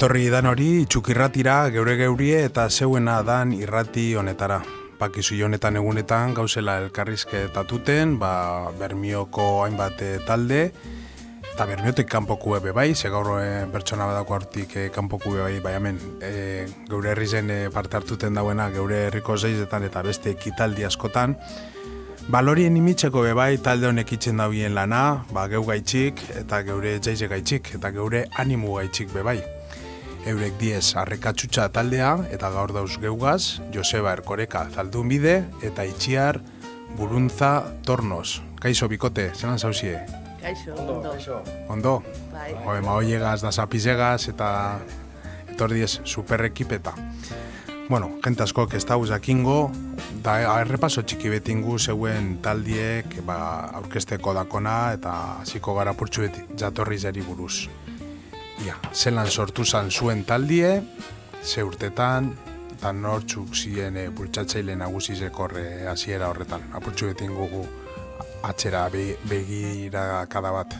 etorri dan hori, txukirratira, geurie eta zeuena dan irrati honetara. Pakizu honetan egunetan gauzela elkarrizketatuten, Bermioko hainbat talde, eta Bermiotik kanpoku ebe bai, ze gaur pertsona badako hortik kanpoku ebe bai, hemen geure herri zen parte hartuten dauena, geure herriko zeizetan eta beste ekitaldi askotan. Balorien imitzeko bai talde honek itzen daubien lana, geu gaitxik eta geure zeize gaitxik eta geure animu gaitxik bai. Eurek diez arrekatxutxa taldea eta gaur dauz geugaz, Joseba Erkoreka Zaldunbide eta Itxiar Buruntza Tornos. Kaixo, bikote, zelan zauzie? Kaixo, ondo. Ondo? Bai. Maoiegaz da zapizegaz eta etor diez superrekipeta. Bueno, jente askok ez dauz akingo, da errepaso txiki betingu zeuen taldiek aurkesteko dakona eta hasiko gara purtsu jatorri zeri buruz. Ia, zelan sortu zan zuen taldie, ze urtetan, eta nortzuk ziren bultzatzaile nagusizeko hasiera horretan. Apurtxu betingu atxera begira kada bat.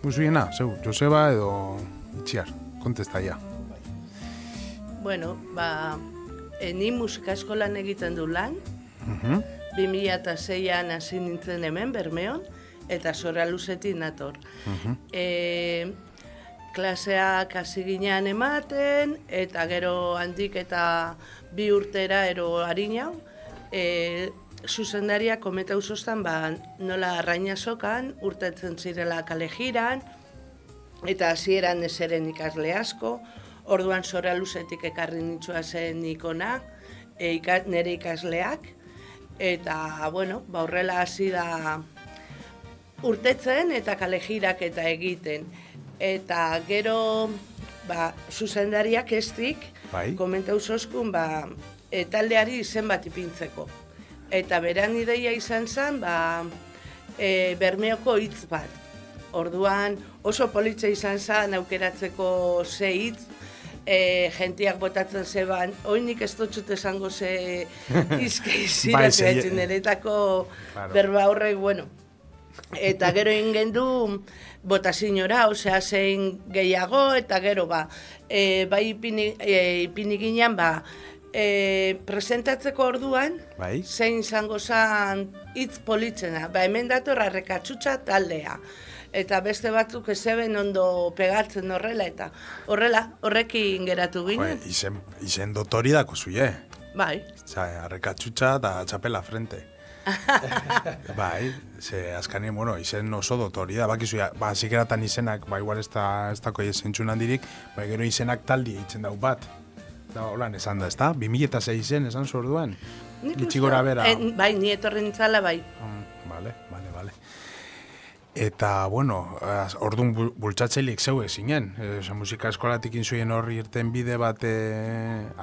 Buzuiena, zeu, Joseba edo Itxiar, kontesta ja. Bueno, ni musika eskolan egiten du lan, 2006an hasi nintzen hemen, Bermeon, eta Zora Luzetik nator. Klaseak hasi ginean ematen, eta gero handik eta 2 urtera ero harinau, zuzendaria kometa uzostan nola Arrainazokan, urtetzen zirela kale jiran, eta hasieran ezeren ikasle asko, orduan Zora Luzetik ekarri nitsua zen ikona, nire ikasleak, eta, bueno, horrela hasi da urtetzen eta kale jirak eta egiten. Eta gero, zuzendariak estik, komenta uzoskun, taldeari izen bat ipintzeko. Eta beran ideia izan zen, Bermeoko hitz bat. Orduan oso politza izan zen aukeratzeko ze hitz, jentiak botatzen zeban, oinik ez dutxut esango ze izkeizirak niretako berba horrek, bueno. Eta gero ingendu botazinora, osea zein gehiago, eta gero ipini ginean, presentatzeko orduan, zein izango zen hitz politzena, hemen dator arrekatxutxa taldea. Eta beste batzuk ezeben ondo pegatzen horrela, eta horrekin geratu ginen. Izen dotori dako zuie. Bai. Arrekatxutxa eta txapela frente. Bai, ze azkanien, izen oso dotori da, bakizu, zikeratan izenak, igual ez dako zentsun handirik, gero izenak taldi eitzen dau bat. Holan esan da, ez da? 2006 izen esan zu orduan? Gitxigora bera. Bai, ni etorri nintzala, bai. Vale. Eta, orduan bultzatzaileik zeu ezinen. Musika eskolatik inzuien horri irten bide bat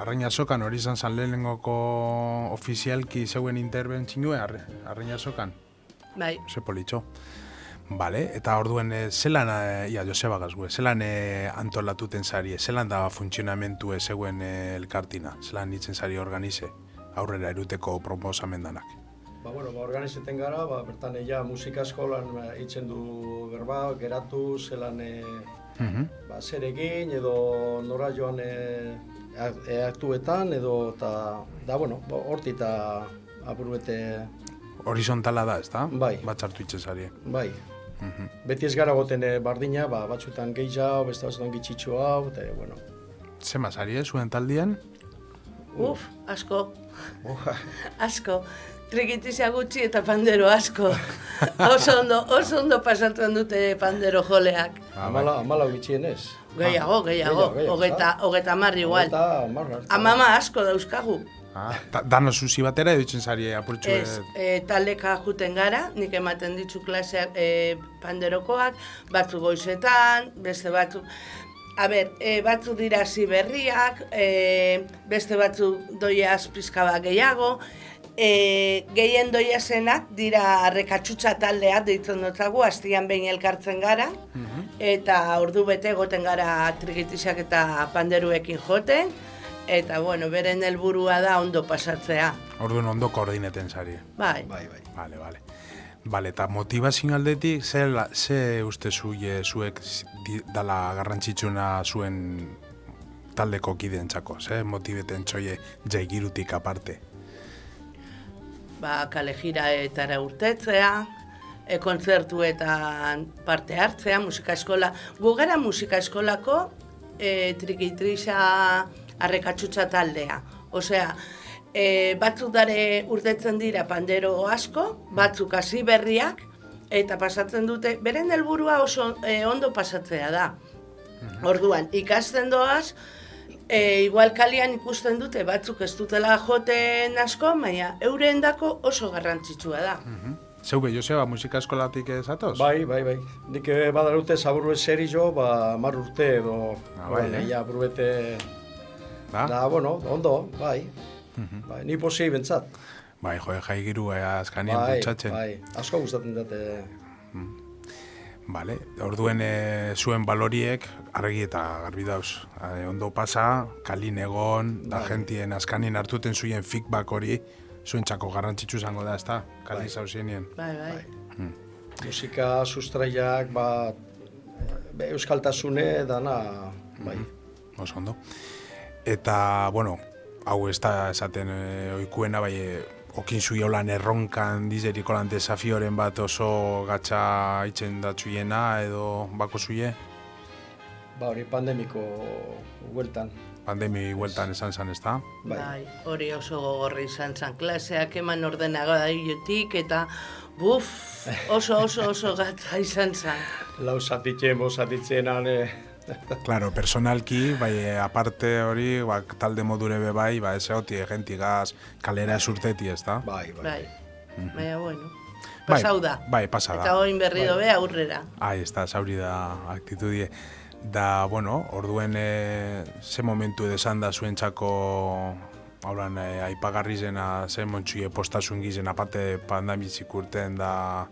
Arrainazokan, hori izan zan lehenengoko ofizialki zeuen interbentzioa Arrainazokan? Bai. Ze politxo. Bale, eta orduan zelan, Joseba gazue, zelan antolatuten zari, zelan da funtzionamentu zeuen elkartina, zelan nitzen zari organize, aurrera eruteko proposamendanak? Organizeten gara, bertan musika eskolan itzen du berba, geratu, zelan zer egin, edo nora joan aktuetan, edo, eta, horti eta apurbete... Horizontala da, ez da? Bai. Batzartu itzezari. Bai. Beti ez gara goten bardina, batzutan gehiago, beste batzutan gitxitxo hau, eta, Zema zari, zuen taldien? Asko. Asko. Trikitizia gutxi eta pandero asko. Oso ondo pasatzen dute pandero joleak. 14 gitxienez. Gehiago. 30 igual. 10 asko dauzkagu. Dano zuzi batera edutzen zari apurtxu? Ez, taldeka juten gara, nik ematen ditzu klaseak panderokoak, batzuk goizetan, beste batzuk... batzuk dira ziberriak, beste batzuk doiaz pizkaba gehiago, gehien doiazenak dira arrekatxutxa taldea deitzen dutzagu, hastian behin elkartzen gara, eta ordu bete goten gara trikitizak eta panderuekin joten, eta, beren helburua da ondo pasatzea. Orduan ondo koordineten zari. Bai. Vale. Bale, eta motivazio aldetik, ze uste zuek dala garrantzitsuna zuen taldeko kideentzako, ze motibeten txoie jaigirutik aparte? Kalejiraetara urtetzea, kontzertuetan parte hartzea, musika eskola. Gu gara musika eskolako trikitrisa arrekatxutxa taldea. Osea, batzuk dare urtetzen dira pandero asko, batzuk hasi berriak, eta pasatzen dute, beren helburua oso ondo pasatzea da. Orduan, ikasten doaz, igual kalian ikusten dute, batzuk ez dutela joten asko, baina euren dako oso garrantzitsua da. Zeube, Joseba, musika eskolatik zatoz? Bai. Nik badarute zaburu eseri jo, 10 urte edo, ja, buruete, bueno, ondo, bai. Ni posi bentsat. Bai, jaigiru azkanien bultzatzen. Bai, asko gustatzen dute. Bale, orduen zuen baloriek argi eta garbi dauz. Ondo pasa, kalin egon, da jentien azkanien hartuten zuen feedback hori, zuen txako garrantzitsu zango da, ezta? Kalin zauzienien. Bai. Musika sustraiak, euskaltasune dana, bai. Oso ondo. Eta, bueno, hau ez da esaten oikuena, bai, okin zuiolan erronkan dizeriko lan desafioren bat oso gatsa itzen datzuiena edo bako zuie? Hori pandemiko hueltan. Pandemi hueltan esan zan, ez da? Bai, hori oso gogorri izan zan. Klaseak eman ordenagailutik eta oso gatsa izan zan. Lau zatitzenan, Claro, personalki, bai, aparte hori, talde modure be bai, ez egotie, gentigaz, kalera esurteti, ez da? Bai. Baina, bueno, pasau da. Bai, pasa da. Eta oin berri dobe aurrera. Ez da, zauri da aktitudie. Da, bueno, orduen ze momentu edesan da zuen txako, hauran, aipagarri zena, ze montxuie postasun gizen, aparte pandemizik urten da,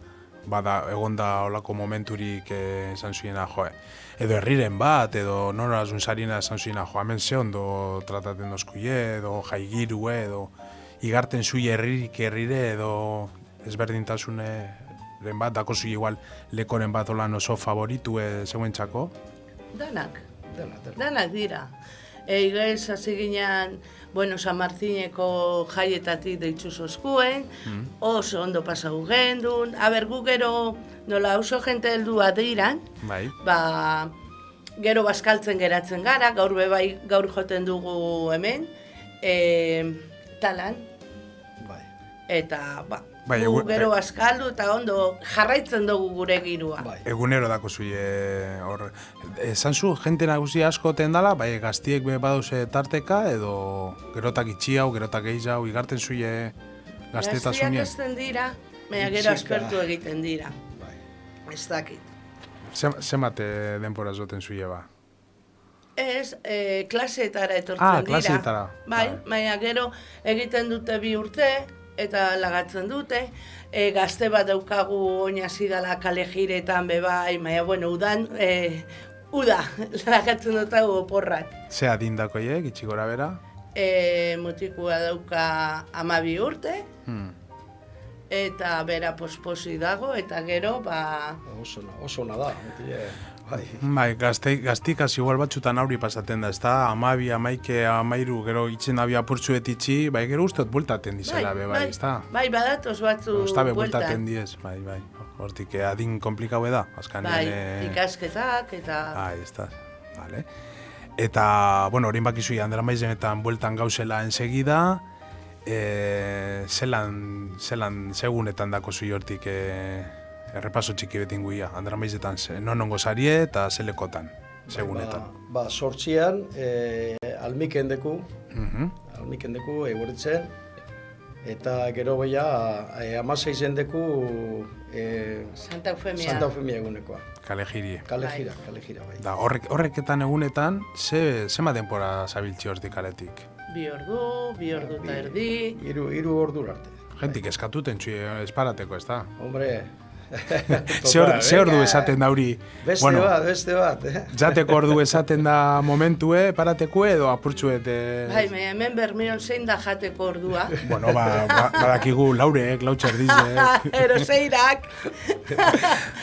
bada, egon da olako momenturik esan zuena, edo herriren bat, edo nora zuntzarina esan zuena, hemen ze ondo trataten dozkuie, edo jaigirue, edo igarten zui herririk herrire, edo ezberdintasunen bat, dako zui igual lekoren bat olan oso favoritu zeuen txako? Danak dira. Igez, hasi ginean, bueno, San Martineko jaietatik deitzu zozkuen, oso ondo pasau gendun, gu gero nola oso jente heldua diran, gero bazkaltzen geratzen gara, gaur joten dugu hemen, talan, eta gu gero bazkaldu eta ondo jarraitzen dugu gure girua. Egunero dako zuie hor, esan zu, jente nagusi asko tendala, gaztiek badauz tarteka, edo gerotak itxiau, gerotak gehiago, igarten zuie gaztetasunien? Gaztiak ezten dira, baina gero aspertu egiten dira. Ez dakit. Zemate denpora zoten zuie ba? Ez, klaseetara etortzen dira. Klaseetara. Baina gero egiten dute 2 urte, eta lagatzen dute, gazte bat daukagu oinasi dala kalejiretan bebai, baina, bueno, udan, lagatzen dut hau oporrak. Ze adindako gitxi gora bera? Mutikua dauka 12 urte, eta bera posposi dago, eta gero, Oso ona da, gaztikaz igual batxutan aurri pasaten da, ez da, 12, 11, 13, gero itzen abia apurtzuet itxi, gero ustot bultaten dizela, ez da? Bai, badatoz batzu bultan. Bultaten diez, bai. Hortik, adin komplikaue da, azkanean. Bai, ikasketak, eta... Ez da, vale. Eta, bueno, horin bakizui, handela maizenetan bueltan gauzela ensegida, zelan segunetan dako zui hortik errepaso txiki betinguia, handela maizetan nonongo zarie eta zelekotan, segunetan. Sortzian, almiken deku, eguritzen, eta gero beha, 16 deku Santa Eufemia egunekoa. Kalejiri. Kalejira, bai. Da, horreketan egunetan, zema denpora zabiltzi hortik kaletik? 2 ordu eta erdi. 3 ordu arte. Gentik eskatuten txue esparateko, ez da? Hombre, Ze ordu esaten da hori? Beste bat. Jateko ordu esaten da momentue, parateko edo apurtxuet? Bai, hemen Bermeon zein da jateko ordua. Bueno, badakigu laurek, lautxerdizek. Eroseirak.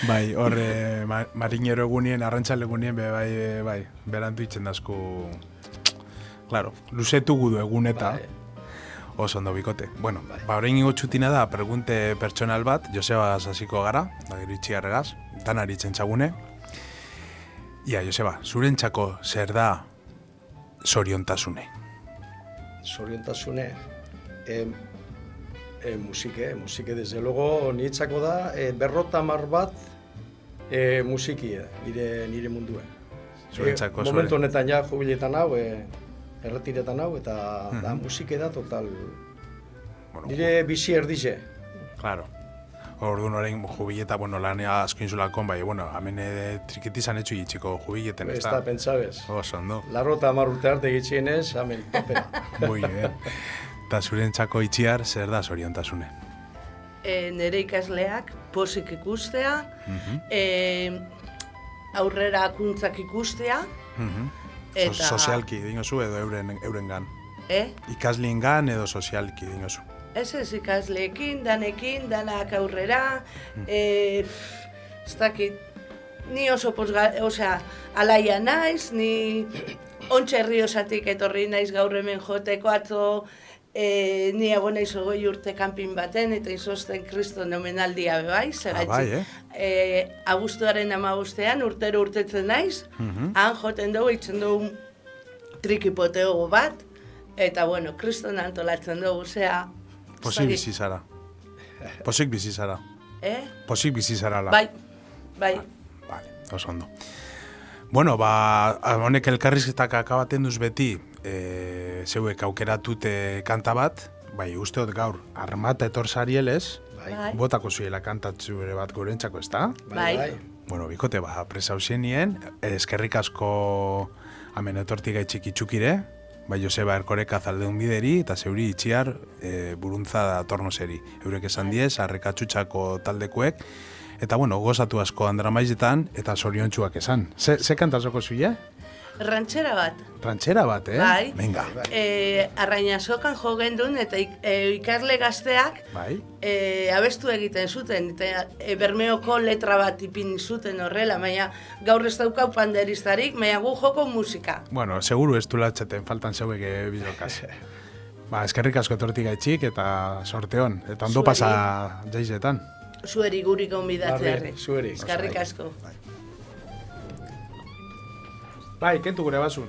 Bai, horre, marinero egunien, arrantzale egunien, bai, berantu itzen dazku. Claro, luzetu gudu egun eta. Oso ondo bikote. Bueno, orain ingo txutina da, pregunte pertsonal bat, Joseba hasiko gara, da gero itxiarregaz, danari txentzagune. Ia, Joseba, zurentzako zer da zoriontasune? Zoriontasune? Musike, desde luego, niretzako da, 50 bat musikia, nire mundue. Zurentzako momentu honetan ja jubiletan hau, erretiretan hau, eta da musike da total, nire bizi erdize. Claro. Orduan orain jubileta, lanea asko inzulakon, bai, hemen trikitizan etxu itxiko jubileten, ez da? Ez da, pentsabez. Oso, ondo. 50 urte arte gitxienez, hemen topera. Muy bien. Eta zurentzako itxiar, zer da zoriontasune? Nire ikasleak pozik ikustea, aurrera akuntzak ikustea, eta... Sozialki, dingozu, edo eurengan? Ikasleengan edo sozialki, dingozu? Ez ikasleekin, danak aurrera, ez dakit, ni oso alaia naiz, ni ontsa herriosatik etorri naiz gaur hemen joteko atzo, ni ego naiz 20 urte kanpin baten, eta izosten kriston omenaldia bebai, bai, abuztuaren 15ean urtero urtetzen naiz, han joten dugu, itzen dugu trikipoteo bat, eta kriston antolatzen dugu, Posik bizi zara. Posik bizi zara. Posik bizi zara. Bai. Vale, oso ondo. Bueno, honek elkarrizketak akabaten duz beti, zeuek aukeratute kanta bat, bai, usteot gaur, armata etor zarielez, botako zuela kantatzu ere bat gurentzako, ez da? Bai. Bueno, bikote, presa hausienien, eskerrik asko hemen etortik gaitxik itxukire, bai Joseba Erkoreka zaldeun bideri, eta zeuri itxiar buruntza datornoseri. Eurek esan diez, arrekatxutxako taldekuek, eta gozatu asko andramaizetan, eta zoriontsuak esan. Ze kantazoko zuia? Rantxera bat. Rantxera bat, Bai. Venga. Arrainazokan jo gendun, eta ikasle gazteak abestu egiten zuten, eta Bermeoko letra bat ipini zuten horrela, baina gaur ez daukau panderistarik, baina gu joko musika. Bueno, seguru ez du latxeten, faltan zeuek bizokaz. Eskerrik asko etortik gaitxik, eta sorteon, eta ondo pasa jaizetan. Zueri guri gonbidatzearri. Zueri. Eskerrik asko. Bai, kentu gure basun.